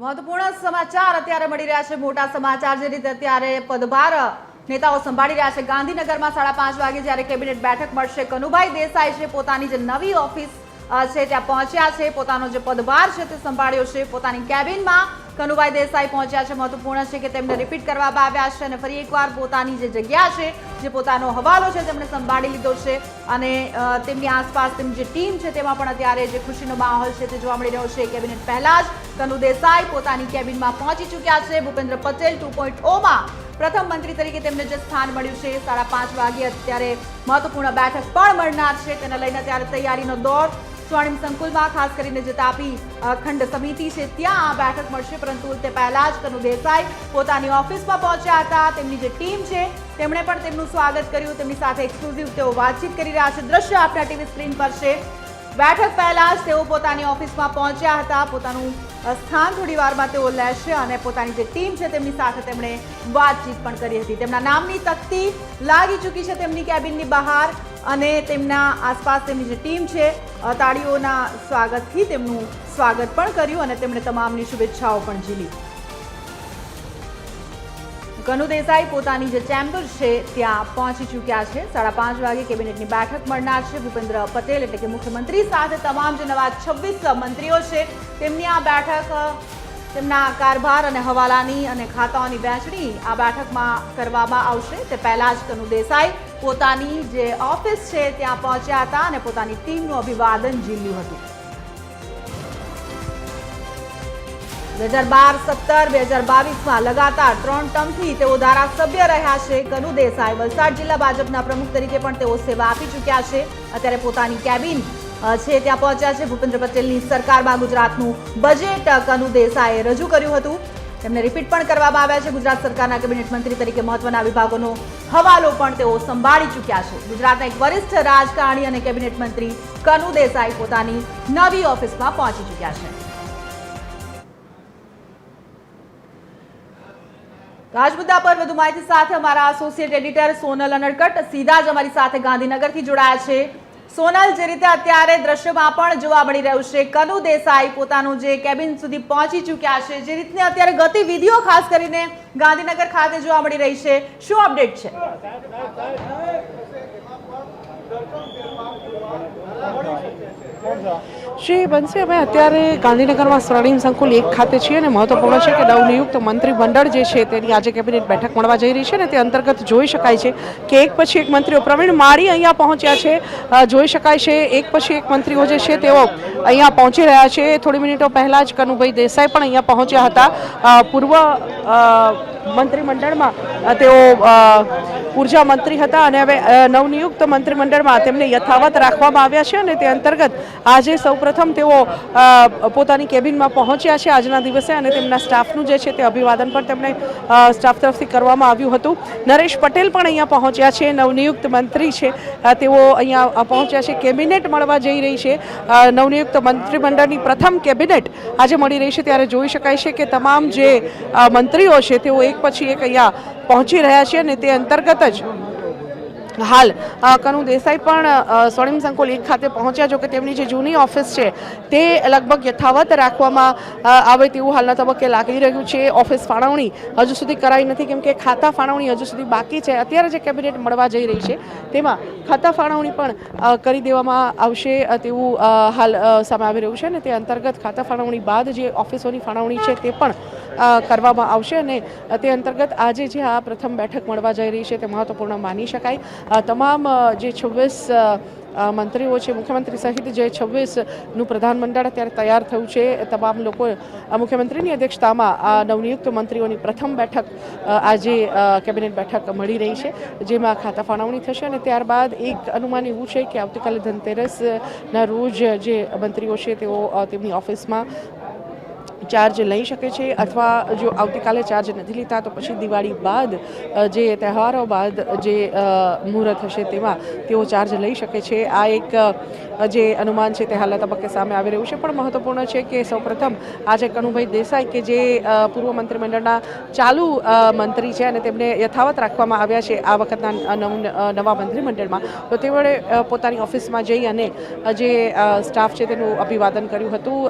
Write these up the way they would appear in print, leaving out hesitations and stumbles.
મહત્વપૂર્ણ સમાચાર અત્યારે મળી રહ્યા છે। મોટા સમાચાર જે રીતે અત્યારે પદભાર નેતાઓ સંભાળી રહ્યા છે। ગાંધીનગરમાં 5:30 વાગે જ્યારે કેબિનેટ બેઠક મળશે, કનુભાઈ દેસાઈ છે પોતાની જે નવી ઓફિસ છે ત્યાં પહોંચ્યા છે, પોતાનો જે પદભાર છે તે સંભાળ્યો છે। પોતાની કેબિનમાં કનુભાઈ દેસાઈ પહોંચ્યા છે। મહત્વપૂર્ણ છે કે તેમને રિપીટ કરવામાં આવ્યા છે અને ફરી એકવાર પોતાની જે જગ્યા છે, જે પોતાનો હવાલો છે તેમણે સંભાળી લીધો છે અને તેમની આસપાસ તેમની જે ટીમ છે તેમાં પણ અત્યારે જે ખુશીનો માહોલ છે તે જોવા મળી રહ્યો છે। કેબિનેટ પહેલા જ કનુ દેસાઈ પોતાની કેબિનમાં પહોંચી ચૂક્યા છે। ભૂપેન્દ્ર પટેલ 2.0માં પ્રથમ મંત્રી તરીકે તેમને જે સ્થાન મળ્યું છે, 5:30 વાગે અત્યારે મહત્વપૂર્ણ બેઠક પણ મળનાર છે, તેને લઈને અત્યારે તૈયારીનો દોર સ્વર્ણિમ સંકુલમાં ખાસ કરીને જે તાપી ખંડ સમિતિ છે ત્યાં આ બેઠક મળશે, પરંતુ તે પહેલા જ કનુ દેસાઈ પોતાની ઓફિસમાં પહોંચ્યા હતા। તેમની જે ટીમ છે તેમણે પણ તેમનું સ્વાગત કર્યું, તેમની સાથે એક્સક્લુઝિવ તેઓ વાતચીત કરી રહ્યા છે। દ્રશ્ય આપણા ટીવી સ્ક્રીન પર છે। બેઠક પહેલા જ તેઓ પોતાની ઓફિસમાં પહોંચ્યા હતા, પોતાનું સ્થાન થોડી વારમાં તેઓ લેશે અને પોતાની જે ટીમ છે તેમની સાથે તેમણે વાતચીત પણ કરી હતી। તેમના નામની તકતી લાગી ચૂકી છે તેમની કેબિનની બહાર અને તેમના આસપાસ તેમની જે ટીમ છે તાળીઓના સ્વાગતથી તેમનું સ્વાગત પણ કર્યું અને તેમણે તમામની શુભેચ્છાઓ પણ ઝીલી। કનુ દેસાઈ પોતાની જે ચેમ્બર છે ત્યાં પહોંચી ચૂક્યા છે। 5:30 વાગે કેબિનેટની બેઠક મળનાર છે। ભૂપેન્દ્ર પટેલ એટલે કે મુખ્યમંત્રી સાથે તમામ જે નવા 26 મંત્રીઓ છે તેમની આ બેઠક તેમના કારભાર અને હવાલાની અને ખાતાઓની વહેંચણી આ બેઠકમાં કરવામાં આવશે। તે પહેલા જ કનુ દેસાઈ પોતાની જે ઓફિસ છે ત્યાં પહોંચ્યા હતા અને પોતાની ટીમનું અભિવાદન ઝીલ્યું હતું। 2012, 17, 2022માં લગાતાર 3 ટર્મથી તેઓ ધારાસભ્ય રહ્યા છે। કનુ દેસાઈ વલસાડ જિલ્લા ભાજપના પ્રમુખ તરીકે પણ તેઓ સેવા આપી ચૂક્યા છે। અત્યારે પોતાની કેબિન છે ત્યાં પહોંચ્યા છે। ભૂપેન્દ્ર પટેલની સરકારમાં ગુજરાતનું બજેટ કનુ દેસાઈએ રજૂ કર્યું હતું, તેમને રિપીટ પણ કરવામાં આવ્યા છે। ગુજરાત સરકારના કેબિનેટ મંત્રી તરીકે મહત્વના વિભાગોનો હવાલો પણ તેઓ સંભાળી ચૂક્યા છે। ગુજરાતના એક વરિષ્ઠ રાજકારણી અને કેબિનેટ મંત્રી કનુ દેસાઈ પોતાની નવી ઓફિસમાં પહોંચી ચૂક્યા છે। આજ મુદ્દા પર વધુ માહિતી સાથે અમારા એસોસિએટ એડિટર સોનલ અનડકટ સીધા જ અમારી સાથે ગાંધીનગરથી જોડાયા છે। સોનલ, જે રીતે અત્યારે દ્રશ્યમાં પણ જોવા મળી રહ્યું છે, કનુ દેસાઈ પોતાનું જે કેબિન સુધી પહોંચી ચૂક્યા છે, જે રીતની અત્યારે ગતિવિધિઓ ખાસ કરીને ગાંધીનગર ખાતે જોવા મળી રહી છે, શું અપડેટ છે? શ્રી બંસી, અમે અત્યારે ગાંધીનગરમાં સ્વર્ણિમ સંકુલ 1 ખાતે છીએ અને મહત્વપૂર્ણ છે કે નવનિયુક્ત મંત્રીમંડળ જે છે તેની આજે કેબિનેટ બેઠક મળવા જઈ રહી છે અને તે અંતર્ગત જોઈ શકાય છે કે એક પછી એક મંત્રીઓ, પ્રવીણ માળી અહીંયા પહોંચ્યા છે, જોઈ શકાય છે એક પછી એક મંત્રીઓ જે છે તેઓ અહીંયા પહોંચી રહ્યા છે। થોડી મિનિટો પહેલાં જ કનુભાઈ દેસાઈ પણ અહીંયા પહોંચ્યા હતા। પૂર્વ મંત્રીમંડળમાં તેઓ ઉર્જા મંત્રી હતા અને હવે નવનિયુક્ત મંત્રીમંડળમાં તેમને યથાવત રાખવામાં આવ્યા છે અને તે અંતર્ગત આજે સૌપ્રથમ તેઓ પોતાની કેબિનમાં પહોંચ્યા છે આજના દિવસે અને તેમના સ્ટાફનું જે છે તે અભિવાદન પણ તેમને સ્ટાફ તરફથી કરવામાં આવ્યું હતું। નરેશ પટેલ પણ અહીંયા પહોંચ્યા છે, નવનિયુક્ત મંત્રી છે તેઓ અહીંયા પહોંચ્યા છે। કેબિનેટ મળવા જઈ રહી છે, નવનિયુક્ત મંત્રીમંડળની પ્રથમ કેબિનેટ આજે મળી રહી છે, ત્યારે જોઈ શકાય છે કે તમામ જે મંત્રીઓ છે તેઓ એક પછી એક અહીંયા પહોંચી રહ્યા છે અને તે અંતર્ગત જ હાલ કનુ દેસાઈ પણ સ્વર્ણિમ સંકુલ 1 ખાતે પહોંચ્યા, જો કે તેમની જે જૂની ઓફિસ છે તે લગભગ યથાવત રાખવામાં આવે તેવું હાલના તબક્કે લાગી રહ્યું છે। ઓફિસ ફાળવણી હજુ સુધી કરાઈ નથી, કેમ કે ખાતા ફાળવણી હજુ સુધી બાકી છે। અત્યારે જે કેબિનેટ મળવા જઈ રહી છે તેમાં ખાતા ફાળવણી પણ કરી દેવામાં આવશે તેવું હાલ સામે આવી રહ્યું છે અને તે અંતર્ગત ખાતા ફાળવણી બાદ જે ઓફિસોની ફાળવણી છે તે પણ કરવામાં આવશે અને તે અંતર્ગત આજે જે આ પ્રથમ બેઠક મળવા જઈ રહી છે તે મહત્વપૂર્ણ માની શકાય। તમામ જે 26 મંત્રીઓ છે, મુખ્યમંત્રી સહિત જે 26નું પ્રધાનમંડળ અત્યારે તૈયાર થયું છે, તમામ લોકો મુખ્યમંત્રીની અધ્યક્ષતામાં આ નવનિયુક્ત મંત્રીઓની પ્રથમ બેઠક આજે કેબિનેટ બેઠક મળી રહી છે, જેમાં ખાતા ફાળવણી થશે અને ત્યારબાદ એક અનુમાન એવું છે કે આવતીકાલે ધનતેરસના રોજ જે મંત્રીઓ છે તેઓ તેમની ઓફિસમાં ચાર્જ લઈ શકે છે અથવા જો આવતીકાલે ચાર્જ નથી લેતા તો પછી દિવાળી બાદ જે તહેવારો બાદ જે મુહૂર્ત હશે તેમાં તેઓ ચાર્જ લઈ શકે છે। આ એક જે અનુમાન છે તે હાલના તબક્કે સામે આવી રહ્યું છે, પણ મહત્વપૂર્ણ છે કે સૌપ્રથમ આજે કનુભાઈ દેસાઈ કે જે પૂર્વ મંત્રીમંડળના ચાલુ મંત્રી છે અને તેમને યથાવત રાખવામાં આવ્યા છે આ વખતના નવા મંત્રીમંડળમાં, તો તેઓએ પોતાની ઓફિસમાં જઈ અને જે સ્ટાફ છે તેનું અભિવાદન કર્યું હતું।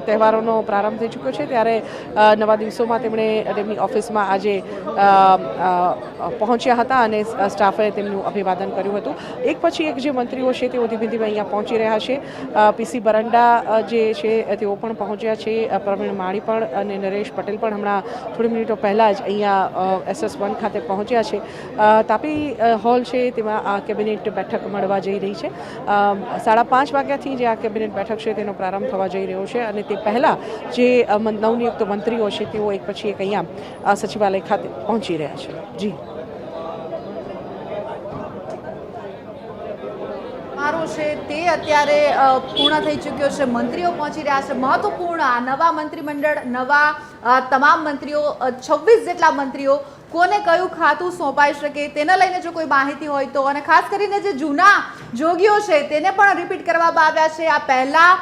તહેવારોનો પ્રારંભ થઈ ચૂક્યો છે ત્યારે નવા દિવસોમાં તેમણે તેમની ઓફિસમાં આજે પહોંચ્યા હતા અને સ્ટાફે તેમનું અભિવાદન કર્યું હતું. એક પછી એક જે મંત્રીઓ છે તેઓ ધીમે ધીમે અહીંયા પહોંચી રહ્યા છે. પીસી બરંડા જે છે તેઓ પણ પહોંચ્યા છે. પ્રવીણ માળી પણ અને નરેશ પટેલ પણ હમણાં થોડી મિનિટો પહેલાં જ અહીંયા SS1 ખાતે પહોંચ્યા છે. તાપી હોલ છે તેમાં આ કેબિનેટ બેઠક મળવા જઈ રહી છે. 5:30 વાગ્યાથી જે આ કેબિનેટ બેઠક છે તેનો પ્રારંભ થવા જઈ રહ્યો છે અને તે પહેલાં જે નવનિયુક્ત મંત્રીઓ છે તેઓ એક પછી એક અહીંયા સચિવાલય ખાતે પહોંચી રહ્યા છે. જી મારો છે તે અત્યારે પૂર્ણ થઈ ચૂક્યો છે. મંત્રીઓ પહોંચી રહ્યા છે. મહત્વપૂર્ણ આ નવા મંત્રીમંડળ, નવા તમામ મંત્રીઓ, 26 જેટલા મંત્રીઓ, કોને કયું ખાતું સોંપાઈ શકે તેને લઈને જો કોઈ માહિતી હોય તો, અને ખાસ કરીને જે જૂના જોગીઓ છે તેને પણ રિપીટ કરવામાં આવ્યા છે. આ પહેલા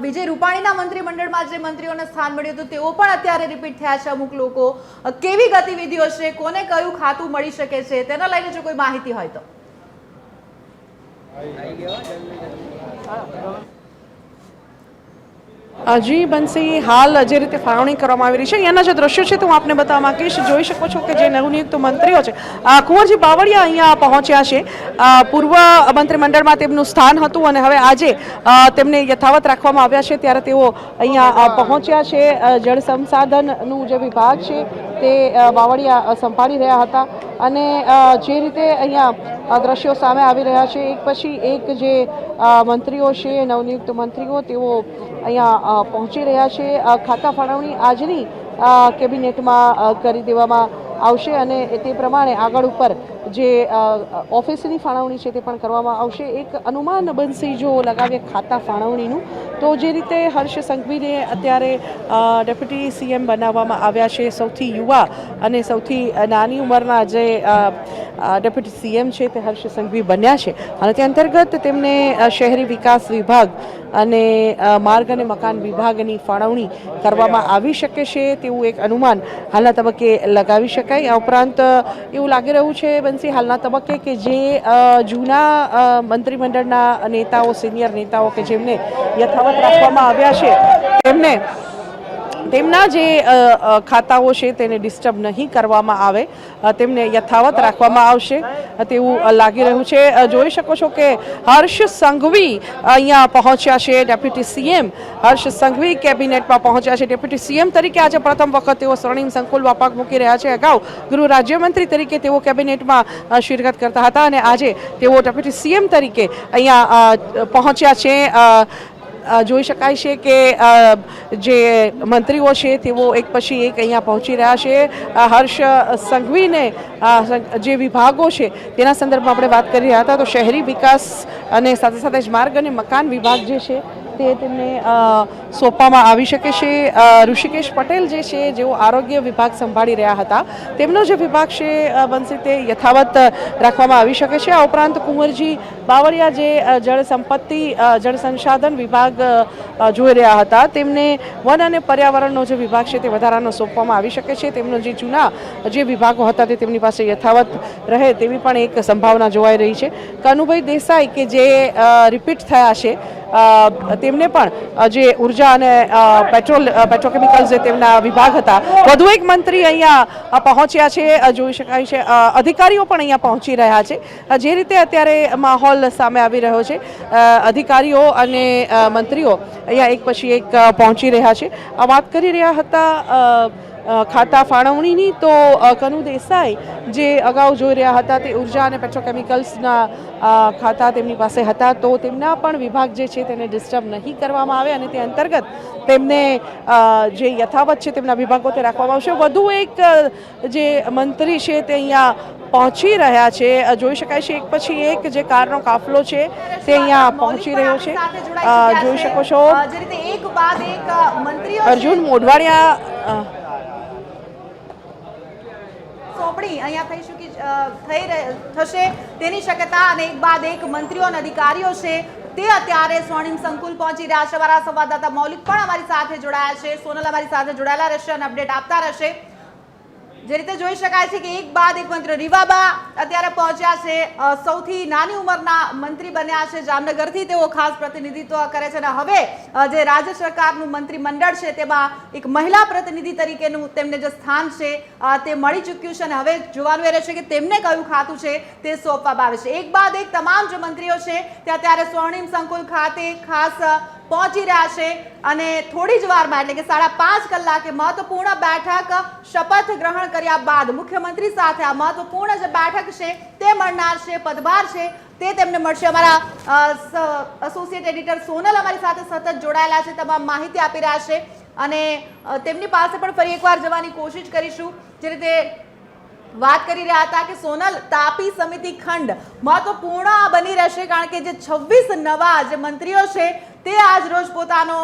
વિજય રૂપાણીના મંત્રીમંડળમાં જે મંત્રીઓને સ્થાન મળ્યું હતું તેઓ પણ અત્યારે રિપીટ થયા છે. અમુક લોકો કેવી ગતિવિધિઓ છે, કોને કયું ખાતું મળી શકે છે તેના લઈને જો કોઈ માહિતી હોય તો. જી બંસી, હાલ જે રીતે ફાળવણી કરવામાં આવી રહી છે અહીંયાના જે દ્રશ્યો છે તો હું આપને બતાવવા માંગીશ. જોઈ શકો છો કે જે નવનિયુક્ત મંત્રીઓ છે, કુંવરજી બાવળિયા અહીંયા પહોંચ્યા છે. પૂર્વ મંત્રીમંડળમાં તેમનું સ્થાન હતું અને હવે આજે તેમને યથાવત રાખવામાં આવ્યા છે ત્યારે તેઓ અહીંયા પહોંચ્યા છે. જળ સંસાધનનું જે વિભાગ છે તે બાવળિયા સંભાળી રહ્યા હતા અને જે રીતે અહીંયા દ્રશ્યો સામે આવી રહ્યા છે, એક પછી એક જે મંત્રીઓ છે, નવનિયુક્ત મંત્રીઓ, તેઓ અહીંયા પહોંચી રહ્યા છે. ખાતા ફાળવણી આજની કેબિનેટમાં કરી દેવામાં આવશે અને તે પ્રમાણે આગળ ઉપર જે ઓફિસની ફાળવણી છે તે પણ કરવામાં આવશે. એક અનુમાન બનશે જો લગાવીએ ખાતા ફાળવણીનું તો જે રીતે હર્ષ સંઘવીને અત્યારે ડેપ્યુટી CM બનાવવામાં આવ્યા છે, સૌથી યુવા અને સૌથી નાની ઉંમરના જે ડેપ્યુટી CM છે તે હર્ષ સંઘવી બન્યા છે અને તે અંતર્ગત તેમને શહેરી વિકાસ વિભાગ અને માર્ગ અને મકાન વિભાગની ફાળવણી કરવામાં આવી શકે છે તેવું એક અનુમાન હાલના તબક્કે લગાવી શકાય. આ ઉપરાંત એવું લાગી રહ્યું છે બંસી હાલના તબક્કે કે જે જૂના મંત્રીમંડળના નેતાઓ, સિનિયર નેતાઓ કે જેમને યથાવત રાખવામાં આવ્યા છે તેમના જે ખાતાઓ છે તેને ડિસ્ટર્બ નહીં કરવામાં આવે, તેમને યથાવત રાખવામાં આવશે તેવું લાગી રહ્યું છે. જોઈ શકો છો કે હર્ષ સંઘવી અહીંયા પહોંચ્યા છે. ડેપ્યુટી CM હર્ષ સંઘવી કેબિનેટમાં પહોંચ્યા છે. ડેપ્યુટી CM તરીકે આજે પ્રથમ વખત તેઓ સ્વર્ણિમ સંકુલમાં પગ મૂકી રહ્યા છે. અગાઉ ગૃહ રાજ્યમંત્રી તરીકે તેઓ કેબિનેટમાં શિરકત કરતા હતા અને આજે તેઓ ડેપ્યુટી CM તરીકે અહીંયા પહોંચ્યા છે. જોઈ શકાય છે કે જે મંત્રીઓ છે તેઓ એક પછી એક અહીંયા પહોંચી રહ્યા છે. હર્ષ સંઘવીને જે વિભાગો છે તેના સંદર્ભમાં આપણે વાત કરી રહ્યા હતા તો શહેરી વિકાસ અને સાથે સાથે જ માર્ગ અને મકાન વિભાગ જે છે તે તેમને સોંપવામાં આવી શકે છે. ઋષિકેશ પટેલ જે છે જેઓ આરોગ્ય વિભાગ સંભાળી રહ્યા હતા તેમનો જે વિભાગ છે બનશે તે યથાવત રાખવામાં આવી શકે છે. આ ઉપરાંત કુંવરજી બાવળિયા જે જળ સંપત્તિ, જળ સંસાધન વિભાગ જોઈ રહ્યા હતા તેમને વન અને પર્યાવરણનો જે વિભાગ છે તે વધારાનો સોંપવામાં આવી શકે છે. તેમનો જે જૂના જે વિભાગો હતા તે તેમની પાસે યથાવત રહે તેવી પણ એક સંભાવના જોવાઈ રહી છે. કનુભાઈ દેસાઈ કે જે રિપીટ થયા છે તેમને પણ જે ઉર્જા અને પેટ્રોકેમિકલ્સ જે તેમના વિભાગ હતા, વધુ એક મંત્રી અહીંયા પહોંચ્યા છે. જોઈ શકાય છે અધિકારીઓ પણ અહીંયા પહોંચી રહ્યા છે. જે રીતે અત્યારે માહોલ સામે આવી રહ્યો છે, અધિકારીઓ અને મંત્રીઓ અહીંયા એક પછી એક પહોંચી રહ્યા છે. આ વાત કરી રહ્યા હતા ખાતા ફાળવણીની તો કનુ દેસાઈ જે અગાઉ જોઈ રહ્યા હતા તે ઉર્જા અને પેટ્રોકેમિકલ્સના ખાતા તેમની પાસે હતા તો તેમના પણ વિભાગ જે છે તેને ડિસ્ટર્બ નહીં કરવામાં આવે અને તે અંતર્ગત તેમને જે યથાવત છે તેમના વિભાગો તે રાખવામાં આવશે. વધુ એક જે મંત્રી છે તે અહીંયા પહોંચી રહ્યા છે. જોઈ શકાય છે એક પછી એક જે કારનો કાફલો છે તે અહીંયા પહોંચી રહ્યો છે. જોઈ શકો છો અર્જુન મોઢવાડિયા સોંપણી અહીંયા થશે તેની શક્યતા અને એક બાદ એક મંત્રીઓ અને અધિકારીઓ છે તે અત્યારે સ્વર્ણિમ સંકુલ પહોંચી રહ્યા છે. અમારા સંવાદદાતા મૌલિક પણ અમારી સાથે જોડાયા છે. સોનલ અમારી સાથે જોડાયેલા રહેશે અને અપડેટ આપતા રહેશે. જે રીતે જોઈ શકાય છે કે એક બાદ એક મંત્રી રીવાબા અત્યારે પહોંચ્યા છે, સૌથી નાની ઉંમરના મંત્રી બન્યા છે જામનગરથી, તેઓ ખાસ પ્રતિનિધિત્વ કરે છે અને હવે જે રાજ્ય સરકારનું મંત્રીમંડળ છે તેમાં એક મહિલા પ્રતિનિધિ તરીકેનું તેમને જે સ્થાન છે તે મળી ચૂક્યું છે અને હવે જોવાનું એ રહેશે કે તેમને કયું ખાતું છે તે સોંપવામાં આવે છે. એક બાદ એક તમામ જે મંત્રીઓ છે તે અત્યારે સ્વર્ણિમ સંકુલ ખાતે ખાસ પહોંચી રહ્યા છે અને થોડી જ વારમાં એટલે કે 5.5 કલાકે મહત્વપૂર્ણ બેઠક શપથ ગ્રહણ કર્યા બાદ મુખ્યમંત્રી સાથે આ મહત્વપૂર્ણ જે બેઠક છે તે મળનાર છે, પદભાર છે તે તેમને મળશે. અમારા એસોસિએટ એડિટર સોનલ અમારી સાથે સતત જોડાયેલા છે, તમામ માહિતી આપી રહ્યા છે અને તેમની પાસે પણ ફરી એકવાર જવાની કોશિશ કરીશું. જે રીતે વાત કરી રહ્યા હતા કે સોનલ, તાપી સમિતિ ખંડ મહત્વપૂર્ણ બની રહેશે કારણ કે જે 26 નવા જે મંત્રીઓ છે તે આજ રોજ પોતાનો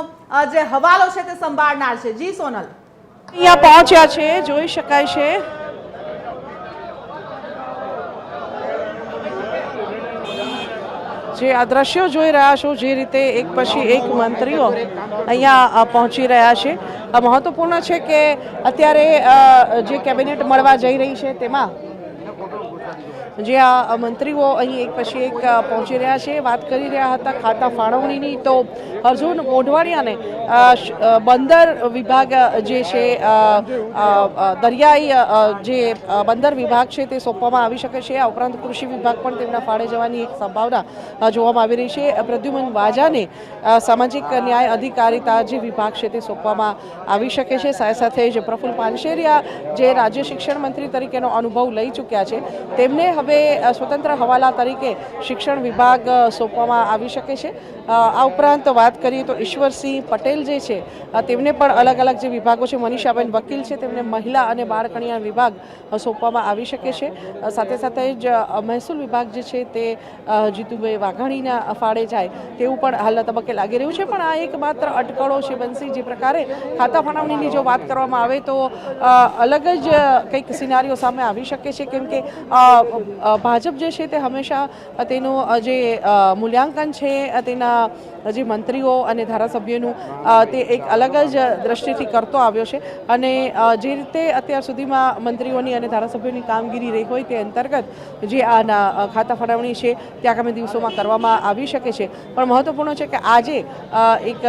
જે હવાલો છે તે સંભાળનાર છે. જી સોનલ, અહીંયા પહોંચ્યા છે, જોઈ શકાય છે જે આ દ્રશ્યો જોઈ રહ્યા છો, જે રીતે એક પછી એક મંત્રીઓ અહીંયા પહોંચી રહ્યા છે. મહત્વપૂર્ણ છે કે અત્યારે જે કેબિનેટ મળવા જઈ રહી છે તેમાં જે આ મંત્રીઓ અહીં એક પછી એક પહોંચી રહ્યા છે. વાત કરી રહ્યા હતા ખાતા ફાળવણીની, તો અર્જુન મોઢવાડિયાને બંદર વિભાગ જે છે દરિયાઈ જે બંદર વિભાગ છે તે સોંપવામાં આવી શકે છે. આ ઉપરાંત કૃષિ વિભાગ પણ તેમના ફાળે જવાની એક સંભાવના જોવામાં આવી રહી છે. પ્રદ્યુમન વાજાને સામાજિક ન્યાય અધિકારીતા જે વિભાગ છે તે સોંપવામાં આવી શકે છે. સાથે સાથે જ પ્રફુલ્લ પાનશેરિયા જે રાજ્ય શિક્ષણ મંત્રી તરીકેનો અનુભવ લઈ ચૂક્યા છે તેમને હવે સ્વતંત્ર હવાલા તરીકે શિક્ષણ વિભાગ સોંપવામાં આવી શકે છે. આ ઉપરાંત વાત કરીએ તો ઈશ્વરસિંહ પટેલ જે છે તેમને પણ અલગ અલગ જે વિભાગો છે, મનીષાબેન વકીલ છે તેમને મહિલા અને બાળ કલ્યાણ વિભાગ સોંપવામાં આવી શકે છે. સાથે સાથે જ મહેસૂલ વિભાગ જે છે તે જીતુભાઈ વાઘાણીના ફાળે જાય તેવું પણ હાલના તબક્કે લાગી રહ્યું છે. પણ આ એક માત્ર અટકળો છે બંસી. જે પ્રકારે ખાતા ફાળવણીની જો વાત કરવામાં આવે તો અલગ જ કંઈક સિનારીઓ સામે આવી શકે છે, કેમ કે ભાજપ જે છે તે હંમેશા તેનું જે મૂલ્યાંકન છે તેના જે મંત્રીઓ અને ધારાસભ્યોનું તે એક અલગ જ દ્રષ્ટિથી કરતો આવ્યો છે અને જે રીતે અત્યાર સુધીમાં મંત્રીઓની અને ધારાસભ્યોની કામગીરી રહી હોય તે અંતર્ગત જે આના ખાતા ફાળવણી છે તે આગામી દિવસોમાં કરવામાં આવી શકે છે. પણ મહત્વપૂર્ણ છે કે આજે એક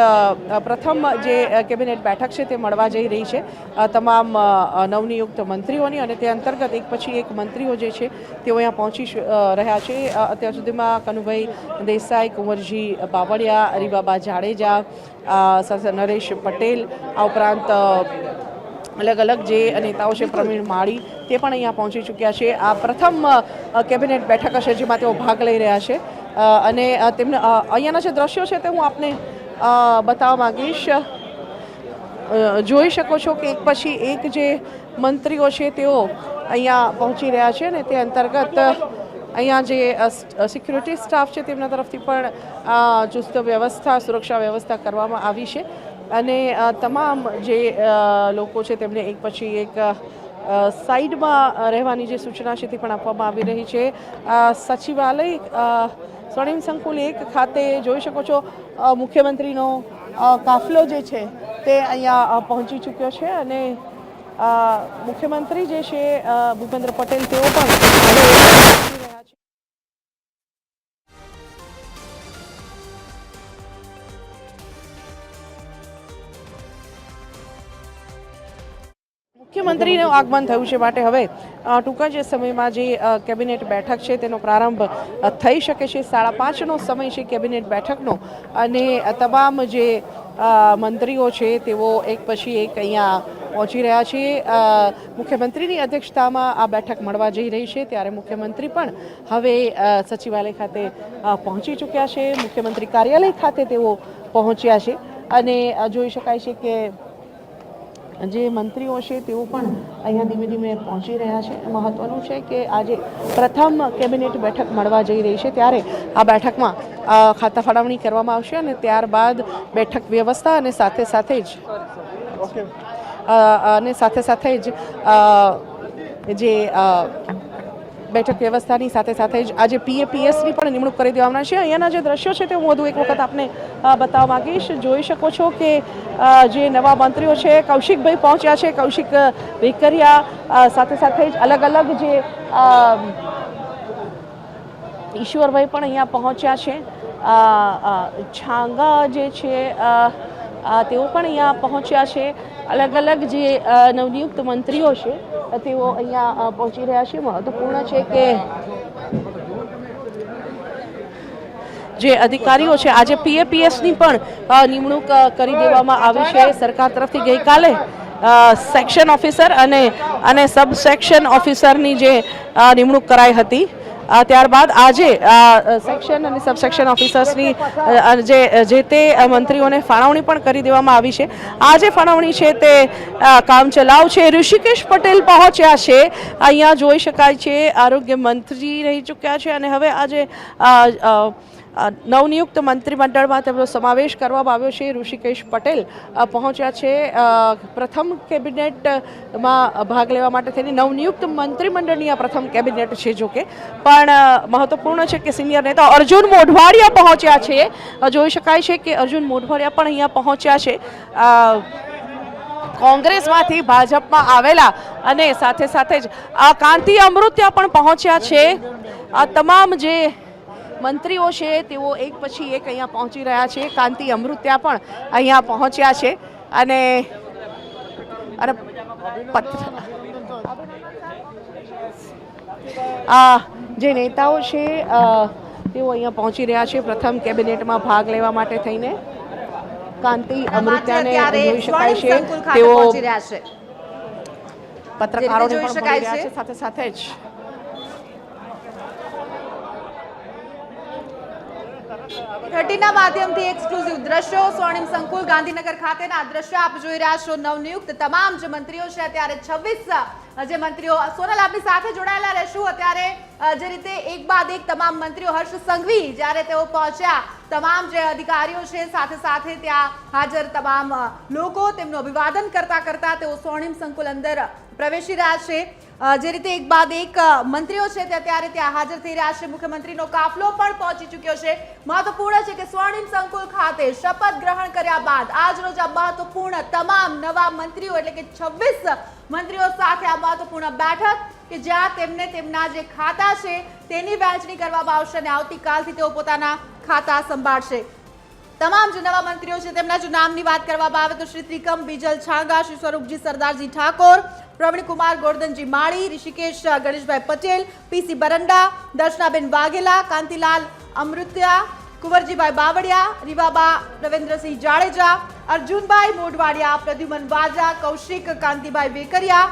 પ્રથમ જે કેબિનેટ બેઠક છે તે મળવા જઈ રહી છે તમામ નવનિયુક્ત મંત્રીઓની અને તે અંતર્ગત એક પછી એક મંત્રીઓ જે છે તેઓ અહીંયા પહોંચી રહ્યા છે. અત્યાર સુધીમાં કનુભાઈ દેસાઈ, કુંવરજી બાવળિયા, રીવાબા જાડેજા, સાથે નરેશ પટેલ, આ ઉપરાંત અલગ અલગ જે નેતાઓ છે, પ્રવીણ માળી, તે પણ અહીંયા પહોંચી ચૂક્યા છે. આ પ્રથમ કેબિનેટ બેઠક હશે જેમાં તેઓ ભાગ લઈ રહ્યા છે અને તેમને અહીંયાના જે દ્રશ્યો છે તે હું આપને બતાવવા માંગીશ. જોઈ શકો છો કે એક પછી એક જે મંત્રીઓ છે તેઓ અહીંયા પહોંચી રહ્યા છે અને તે અંતર્ગત અહીંયા જે સિક્યુરિટી સ્ટાફ છે તેમના તરફથી પણ ચુસ્ત વ્યવસ્થા, સુરક્ષા વ્યવસ્થા કરવામાં આવી છે અને તમામ જે લોકો છે તેમને એક પછી એક સાઈડમાં રહેવાની જે સૂચના છે તે પણ આપવામાં આવી રહી છે. સચિવાલય સ્વર્ણિમ સંકુલ 1 ખાતે જોઈ શકો છો મુખ્યમંત્રીનો કાફલો જે છે તે અહીંયા પહોંચી ચૂક્યો છે અને મુખ્યમંત્રી જે છે ભૂપેન્દ્ર પટેલ તેઓ પણ મુખ્યમંત્રીનું આગમન થયું છે માટે હવે ટૂંકા જ સમયમાં જે કેબિનેટ બેઠક છે તેનો પ્રારંભ થઈ શકે છે. 5:30નો સમય છે કેબિનેટ બેઠકનો અને તમામ જે મંત્રીઓ છે તેઓ એક પછી એક અહીંયા પહોંચી રહ્યા છે. મુખ્યમંત્રીની અધ્યક્ષતામાં આ બેઠક મળવા જઈ રહી છે ત્યારે મુખ્યમંત્રી પણ હવે સચિવાલય ખાતે પહોંચી ચૂક્યા છે. મુખ્યમંત્રી કાર્યાલય ખાતે તેઓ પહોંચ્યા છે અને જોઈ શકાય છે કે જે મંત્રીઓ છે તેઓ પણ અહીંયા ધીમે ધીમે પહોંચી રહ્યા છે. મહત્વનું છે કે આજે પ્રથમ કેબિનેટ બેઠક મળવા જઈ રહી છે ત્યારે આ બેઠકમાં ખાતા ફાળવણી કરવામાં આવશે અને ત્યારબાદ બેઠક વ્યવસ્થા અને સાથે સાથે જ જે બેઠક વ્યવસ્થાની સાથે સાથે જ આજે PAPSની પણ નિમણૂક કરી દેવાના છે. અહીંયાના જે દ્રશ્યો છે તે હું વધુ એક વખત આપને બતાવવા માંગીશ. જોઈ શકો છો કે જે નવા મંત્રીઓ છે, કૌશિકભાઈ પહોંચ્યા છે, કૌશિક વેકરિયા, સાથે સાથે જ અલગ અલગ જે ઈશ્વરભાઈ પણ અહીંયા પહોંચ્યા છે. છાંગા જે છે તેઓ પણ અહીંયા પહોંચ્યા છે. અલગ અલગ જે નવનિયુક્ત મંત્રીઓ છે તેઓ અહીંયા પહોંચી રહ્યા છે. મહત્વપૂર્ણ છે કે જે અધિકારીઓ છે આજે PAPSની પણ નિમણૂક કરી દેવામાં આવી છે સરકાર તરફથી. ગઈકાલે સેક્શન ઓફિસર અને સબ સેક્શન ઓફિસરની જે નિમણૂક કરાઈ હતી, ત્યારબાદ આજે સેક્શન અને સબસેક્શન ઓફિસર્સની જે તે મંત્રીઓને ફાળવણી પણ કરી દેવામાં આવી છે. આ જે ફાળવણી છે તે કામચલાઉ છે. ઋષિકેશ પટેલ પહોંચ્યા છે. અહીંયા જોઈ શકાય છે આરોગ્ય મંત્રી રહી ચૂક્યા છે અને હવે આજે નવનિયુક્ત મંત્રીમંડળમાં તેમનો સમાવેશ કરવામાં આવ્યો છે. ઋષિકેશ પટેલ પહોંચ્યા છે. પ્રથમ કેબિનેટમાં ભાગ લેવા માટે થઈને નવનિયુક્ત મંત્રીમંડળની આ પ્રથમ કેબિનેટ છે. જોકે પણ મહત્વપૂર્ણ છે કે સિનિયર નેતા અર્જુન મોઢવાડિયા પહોંચ્યા છે. જોઈ શકાય છે કે અર્જુન મોઢવાડિયા પણ અહીંયા પહોંચ્યા છે. કોંગ્રેસમાંથી ભાજપમાં આવેલા અને સાથે સાથે જ કાંતિ અમૃત્યા પણ પહોંચ્યા છે. આ તમામ જે મંત્રીઓ છે તેઓ એક પછી એક અહીંયા પહોંચી રહ્યા છે. કાંતિ અમૃત્યા પણ અહીંયા પહોંચ્યા છે અને જે નેતાઓ છે તેઓ અહીંયા પહોંચી રહ્યા છે પ્રથમ કેબિનેટમાં ભાગ લેવા માટે થઈને. કાંતિ અમૃત્યાને જોઈ શકાય છે તેઓ પત્રકારોને પણ મળી રહ્યા છે. સાથે સાથે જ ના માધ્યમથી એક્સક્લુઝિવ દ્રશ્યો સ્વર્ણિમ સંકુલ ગાંધીનગર ખાતેના દ્રશ્યો આપ જોઈ રહ્યા છો. નવનિયુક્ત તમામ જે મંત્રીઓ છે અત્યારે 26 જે મંત્રીઓ સોનલ આપની સાથે જોડાયેલા રહેશું. અત્યારે જે રીતે એક બાદ એક તમામ મંત્રીઓ, હર્ષ સંઘવી જ્યારે તેઓ પહોંચ્યા, તમામ જે અધિકારીઓ છે સાથે સાથે ત્યાં હાજર તમામ લોકો તેમનું અભિવાદન કરતા કરતા તેઓ સ્વર્ણિમ સંકુલ અંદર પ્રવેશી રહ્યા છે. જે રીતે એક બાદ એક મંત્રીઓ છે તે અત્યારે ત્યાં હાજર થઈ રહ્યા છે. મુખ્યમંત્રીનો કાફલો પણ પહોંચી ચૂક્યો છે. મહત્વપૂર્ણ છે કે સ્વર્ણિમ સંકુલ ખાતે શપથ ગ્રહણ કર્યા બાદ આજ રોજ આ મહત્વપૂર્ણ તમામ નવા મંત્રીઓ એટલે કે 26 મંત્રીઓ સાથે આ મહત્વપૂર્ણ બેઠક કે જ્યાં તેમને તેમના જે ખાતા છે તેની વહેંચણી કરવામાં આવશે અને આવતીકાલથી તેઓ પોતાના ખાતા સંભાળશે. તમામ જે નવા મંત્રીઓ છે તેમના જો નામની વાત કરવામાં આવે તો શ્રી ત્રિકમ બીજલ છાંગા, શ્રી સ્વરૂપજી સરદારજી ઠાકોર, પ્રવીણ કુમાર ગોરધનજી માળી, ઋષિકેશ ગણેશભાઈ પટેલ, PC બરંડા, દર્શનાબેન વાઘેલા, કાંતિલાલ અમૃત્યા, કુંવરજીભાઈ બાવળિયા, રીવાબા રવિન્દ્રસિંહ જાડેજા, અર્જુનભાઈ મોઢવાડિયા, પ્રદ્યુમન વાજા, કૌશિક કાંતિભાઈ વેકરિયા,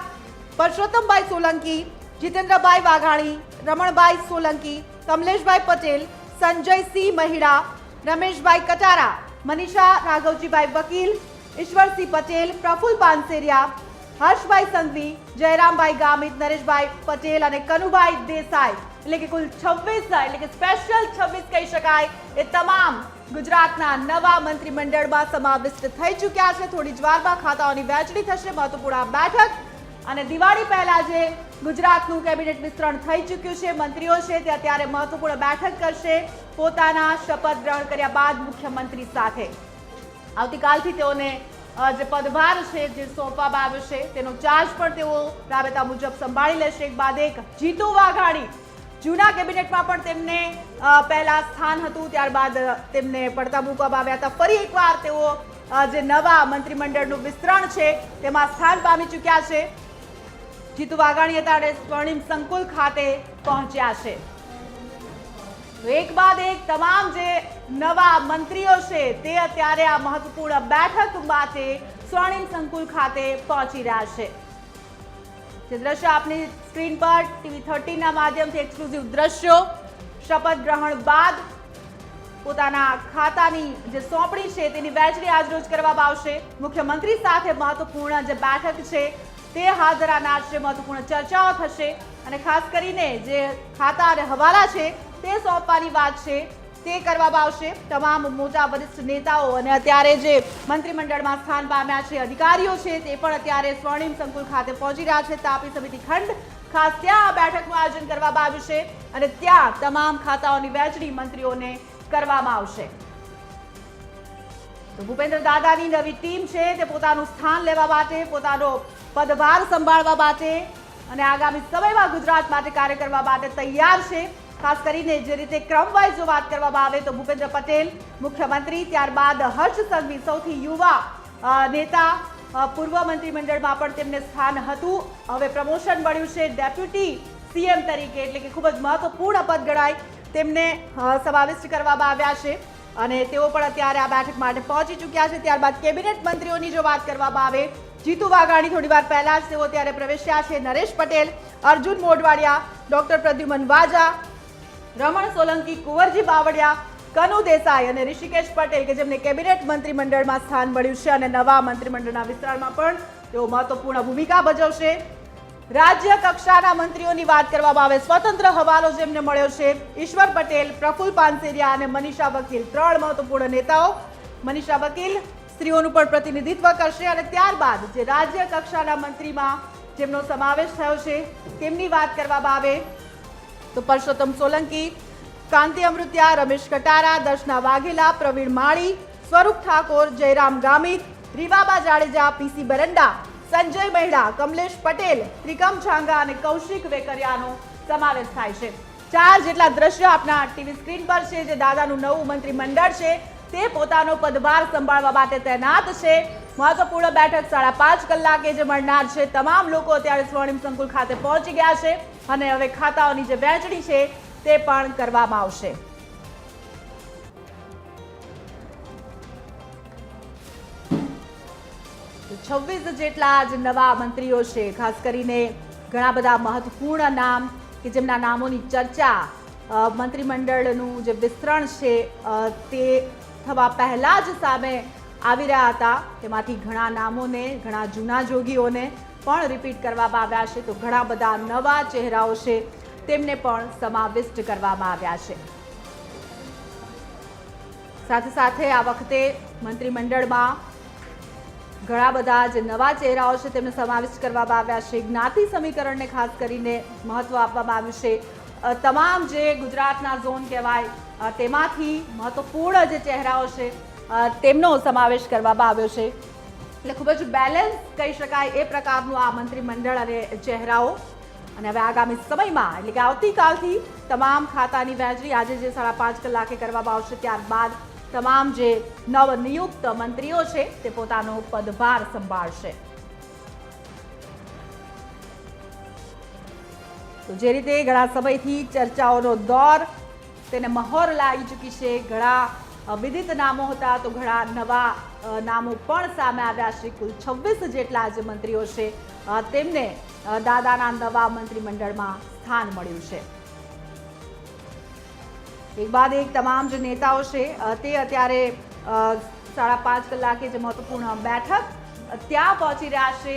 પરસોત્તમભાઈ સોલંકી, જીતેન્દ્રભાઈ વાઘાણી, રમણભાઈ સોલંકી, કમલેશભાઈ પટેલ, સંજયસિંહ મહિડા, રમેશભાઈ કટારા, મનીષા રાઘવજીભાઈ વકીલ, ઈશ્વરસિંહ પટેલ, પ્રફુલ પાનસેરિયા, હર્ષભાઈ સંઘવી, જયરામભાઈ ગામિત, નરેશભાઈ પટેલ અને કનુભાઈ દેસાઈ એટલે કે કુલ 26 એટલે કે સ્પેશિયલ 26 કહી શકાય એ તમામ ગુજરાતના નવા મંત્રીમંડળમાં સમાવિષ્ટ થઈ ચૂક્યા છે. થોડી જ વારમાં ખાતાઓની વહેંચણી થશે. મહત્વપૂર્ણ બેઠક અને દિવાળી પહેલા જે ગુજરાતનું કેબિનેટ વિસ્તરણ થઈ ચૂક્યું છે. મંત્રીઓ છે તે અત્યારે મહત્વપૂર્ણ બેઠક કરશે પોતાના શપથ ગ્રહણ કર્યા બાદ મુખ્યમંત્રી સાથે. આવતીકાલથી તેઓને જે પદભાર છે જે સોંપવામાં આવ્યો છે તેનો ચાર્જ પણ તેઓ રાબેતા મુજબ સંભાળી લેશે. એક બાદ એક જીતુ વાઘાણી, જૂના કેબિનેટમાં પણ તેમને પહેલા સ્થાન હતું, ત્યારબાદ તેમને પડતા મૂકવામાં આવ્યા હતા. ફરી એકવાર તેઓ જે નવા મંત્રીમંડળનું વિસ્તરણ છે તેમાં સ્થાન પામી ચૂક્યા છે. જીતુ વાઘાણી અત્યારે સ્વર્ણિમ સંકુલ ખાતે પહોંચ્યા છે. એક બાદ એક તમામ જે નવા મંત્રીઓ છે તે અત્યારે આ મહત્વપૂર્ણ બેઠક માટે સ્વર્ણિમ સંકુલ ખાતે પહોંચી રહ્યા છે. જે દ્રશ્ય આપની સ્ક્રીન પર TV13 ના માધ્યમથી એક્સક્લુઝિવ દ્રશ્યો. શપથ ગ્રહણ બાદ પોતાના ખાતાની જે સોંપણી છે તેની વહેંચણી આજરોજ કરવામાં આવશે. મુખ્યમંત્રી સાથે મહત્વપૂર્ણ જે બેઠક છે તે હાથ ધરાનાર છે. મહત્વપૂર્ણ ચર્ચાઓ થશે અને ખાસ કરીને જે ખાતા અને હવાલા છે તે સોંપવાની વાત છે તે કરવામાં આવશે। તમામ મોટા વરિષ્ઠ નેતાઓ અને અત્યારે જે મંત્રીમંડળમાં સ્થાન પામ્યા છે અધિકારીઓ છે તે પણ અત્યારે સ્વર્ણિમ સંકુલ ખાતે પહોંચી રહ્યા છે। તાપી સમિતિ ખંડ ખાસ ત્યાં આ બેઠકનું આયોજન કરવામાં આવ્યું છે અને ત્યાં તમામ ખાતાઓની વહેંચણી મંત્રીઓને કરવામાં આવશે। તો ભૂપેન્દ્ર દાદાની નવી ટીમ છે તે પોતાનું સ્થાન લેવા માટે, પોતાનો પદભાર સંભાળવા માટે અને આગામી સમયમાં ગુજરાત માટે કાર્ય કરવા માટે તૈયાર છે। ખાસ કરીને જે રીતે ક્રમવાઇઝ જો વાત કરવામાં આવે તો ભૂપેન્દ્ર પટેલ મુખ્યમંત્રી, ત્યારબાદ હર્ષ સંઘવી સૌથી યુવા નેતા, પૂર્વ મંત્રીમંડળમાં પણ તેમને સ્થાન હતું, હવે પ્રમોશન મળ્યું છે ડેપ્યુટી સીએમ તરીકે, એટલે કે ખૂબ જ મહત્વપૂર્ણ પદ ગણાય તેમને સમાવિષ્ટ કરવામાં આવ્યા છે અને તેઓ પણ અત્યારે આ બેઠક માટે પહોંચી ચૂક્યા છે। ત્યારબાદ કેબિનેટ મંત્રીઓની જો વાત કરવામાં આવે, જીતુ વાઘાણી થોડીવાર પહેલા જ તેઓ ત્યારે પ્રવેશ્યા છે, નરેશ પટેલ, અર્જુન મોઢવાડિયા, ડોક્ટર પ્રદ્યુમન વાજા, રમણ સોલંકી, કુંવરજી બાવળિયા, કનુ દેસાઈ અને ઋષિકેશ પટેલ કે જેમને કેબિનેટ મંત્રીમંડળમાં સ્થાન મળ્યું છે અને નવા મંત્રીમંડળના વિસ્તારમાં પણ તેઓ મહત્વપૂર્ણ ભૂમિકા ભજવશે। રાજ્ય કક્ષાના મંત્રીઓની વાત કરવામાં આવે, સ્વતંત્ર હવાલો જેમને મળ્યો છે, ઈશ્વર પટેલ, પ્રફુલ પાનસેરિયા અને મનીષા વકીલ, 3 મહત્વપૂર્ણ નેતાઓ। મનીષા વકીલ સ્ત્રીઓનું પણ પ્રતિનિધિત્વ કરશે અને ત્યારબાદ જે રાજ્ય કક્ષાના મંત્રીમાં જેમનો સમાવેશ થયો છે તેમની વાત કરવામાં આવે તો પરસોત્તમ સોલંકી, કાંતિ અમૃત્યા, રમેશ કટારા, દર્શના વાઘેલા, પ્રવીણ માળી, સ્વરૂપ ઠાકોર, જયરામ ગામિત, રીવાબા જાડેજા, પીસી બરંડા, સંજય મહેડા, કમલેશ પટેલ, ત્રિકમ છાંગા અને કૌશિક વેકરિયાનો સમાવેશ થાય છે। 4 જેટલા દ્રશ્યો આપના ટીવી સ્ક્રીન પર છે। જે દાદાનું નવું મંત્રીમંડળ છે તે પોતાનો પદભાર સંભાળવા માટે તૈનાત છે। મહત્વપૂર્ણ બેઠક 5.5 કલાકે જે મળનાર છે। તમામ લોકો અત્યારે સ્વર્ણિમ સંકુલ ખાતે પહોંચી ગયા છે અને હવે ખાતાઓની જે વહેંચણી છે તે પણ કરવામાં આવશે। તો 26 જેટલા જ નવા મંત્રીઓ છે, ખાસ કરીને ઘણા બધા મહત્વપૂર્ણ નામ કે જેમના નામોની ચર્ચા મંત્રીમંડળનું જે વિસ્તરણ છે તે થવા પહેલા જ સામે આવી રહ્યા હતા। તેમાંથી ઘણા નામોને, ઘણા જૂના જોગીઓને પણ રિપીટ કરવામાં આવ્યા છે, તો ઘણા બધા નવા ચહેરાઓ છે તેમને પણ સમાવિષ્ટ કરવામાં આવ્યા છે। સાથે સાથે આ વખતે મંત્રીમંડળમાં ઘણા બધા જે નવા ચહેરાઓ છે તેમને સમાવિષ્ટ કરવામાં આવ્યા છે। જ્ઞાતિ સમીકરણને ખાસ કરીને મહત્વ આપવામાં આવ્યું છે। તમામ જે ગુજરાતના ઝોન કહેવાય તેમાંથી મહત્વપૂર્ણ જે ચહેરાઓ છે તેમનો સમાવેશ કરવામાં આવ્યો છે, એટલે ખૂબ જ બેલેન્સ કહી શકાય એ પ્રકારનું આ મંત્રીમંડળ અને ચહેરાઓ। અને હવે આગામી સમયમાં એટલે કે આવતીકાલથી તમામ ખાતાની વહેંચણી આજે જે 5.5 કલાકે કરવામાં આવશે, ત્યારબાદ તમામ જે નવનિયુક્ત મંત્રીઓ છે તે પોતાનો પદભાર સંભાળશે। તો જે રીતે ઘણા સમયથી ચર્ચાઓનો દોર તેને મહોર લાવી ચૂકી છે, ઘણા વિદિત નામો હતા તો ઘણા નવા નામો પણ સામે આવ્યા છે। કુલ 26 જેટલા જે મંત્રીઓ છે તેમને દાદાના નવા મંત્રીમંડળમાં સ્થાન મળ્યું છે। એક બાદ એક તમામ જે નેતાઓ છે તે અત્યારે 5.5 કલાકે જે મહત્વપૂર્ણ બેઠક ત્યાં પહોંચી રહ્યા છે।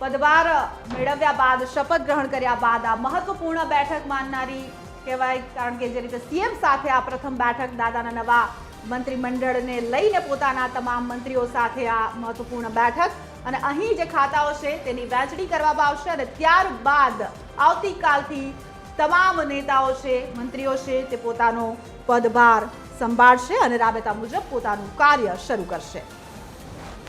પદભાર મેળવ્યા બાદ, શપથ ગ્રહણ કર્યા બાદ આ મહત્વપૂર્ણ બેઠક માનનારી કહેવાય, કારણ કે જે રીતે સીએમ સાથે આ પ્રથમ બેઠક દાદાના નવા મંત્રીમંડળને લઈને પોતાના તમામ મંત્રીઓ સાથે આ મહત્વપૂર્ણ બેઠક અને અહીં જે ખાતાઓ છે તેની વહેંચણી કરવામાં આવશે અને ત્યારબાદ આવતીકાલથી તમામ નેતાઓ છે, મંત્રીઓ છે તે પોતાનો પદભાર સંભાળશે અને રાબેતા મુજબ પોતાનું કાર્ય શરૂ કરશે।